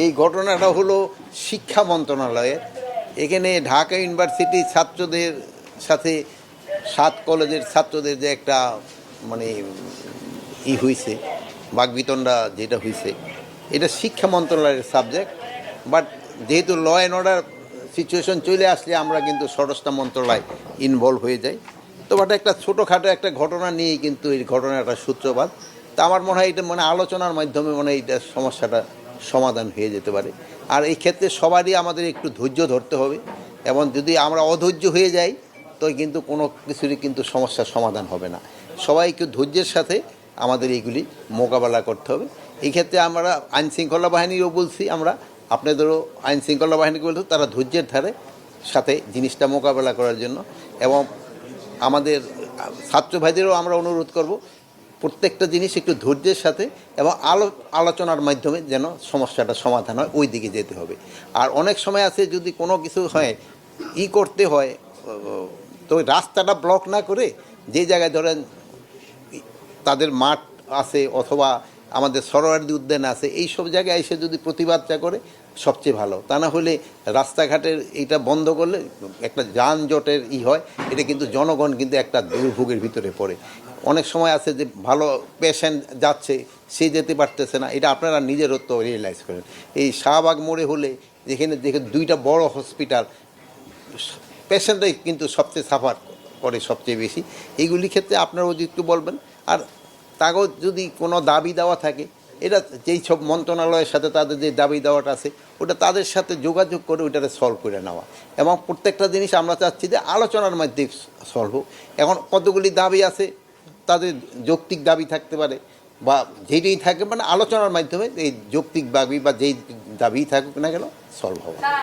এই ঘটনাটা হলো শিক্ষা মন্ত্রণালয়ের। এখানে ঢাকা ইউনিভার্সিটি ছাত্রদের সাথে 7 কলেজের ছাত্রদের যে একটা মানে হয়েছে, বাকবিতণ্ডা যেটা হয়েছে, এটা শিক্ষা মন্ত্রণালয়ের সাবজেক্ট। বাট যেহেতু ল অ্যান্ড অর্ডার সিচুয়েশন চলে আসলে আমরা কিন্তু স্বরাষ্ট্র মন্ত্রণালয় ইনভলভ হয়ে যাই। তো বাট একটা ছোটোখাটো একটা ঘটনা নিয়েই কিন্তু এই ঘটনাটা সূত্রপাত। তা আমার মনে হয় এটা আলোচনার মাধ্যমে এইটা সমস্যাটা সমাধান হয়ে যেতে পারে। আর এই ক্ষেত্রে সবারই আমাদের একটু ধৈর্য ধরতে হবে, এবং যদি আমরা অধৈর্য হয়ে যাই তো কিন্তু কোনো কিছুরই কিন্তু সমস্যার সমাধান হবে না। সবাই একটু ধৈর্যের সাথে আমাদের এইগুলি মোকাবেলা করতে হবে। এই ক্ষেত্রে আমরা আইনশৃঙ্খলা বাহিনীরও বলছি, আমরা আপনাদেরও আইনশৃঙ্খলা বাহিনীকে বলতে তারা ধৈর্যের ধারে সাথে জিনিসটা মোকাবেলা করার জন্য। এবং আমাদের ছাত্র ভাইদেরও আমরা অনুরোধ করব প্রত্যেকটা জিনিস একটু ধৈর্যের সাথে এবং আলোচনার মাধ্যমে যেন সমস্যাটা সমাধান হয়, ওই দিকে যেতে হবে। আর অনেক সময় আছে যদি কোনো কিছু হয় করতে হয়, তো রাস্তাটা ব্লক না করে যে জায়গায় ধরেন তাদের মাঠ আছে অথবা আমাদের সরোয়ার্দী উদ্যান আছে, এই সব জায়গায় এসে যদি প্রতিবাদটা করে সবচেয়ে ভালো। তা না হলে রাস্তাঘাটের এইটা বন্ধ করলে একটা যানজটের হয়, এটা কিন্তু জনগণ কিন্তু একটা দুর্ভোগের ভিতরে পড়ে। অনেক সময় আছে যে ভালো পেশেন্ট যাচ্ছে, সে যেতে পারতেছে না, এটা আপনারা নিজেরও তো রিয়েলাইজ করেন। এই শাহবাগ মোড়ে হলে যেখানে দেখে 2টা বড় হসপিটাল, পেশেন্টরাই কিন্তু সবচেয়ে সাফার করে সবচেয়ে বেশি। এইগুলি ক্ষেত্রে আপনারাও একটু বলবেন। আর তাগো যদি কোনো দাবি দেওয়া থাকে, এটা যেই সব মন্ত্রণালয়ের সাথে তাদের যে দাবি দেওয়াটা আছে ওটা তাদের সাথে যোগাযোগ করে ওইটাকে সলভ করে নেওয়া। এবং প্রত্যেকটা জিনিস আমরা চাচ্ছি যে আলোচনার মাধ্যমে সলভ হোক। এখন কতগুলি দাবি আছে, তাদের যৌক্তিক দাবি থাকতে পারে বা যেটাই থাকে, আলোচনার মাধ্যমে এই যৌক্তিক দাবি বা যেই দাবি থাকুক না কেন সলভ হবে।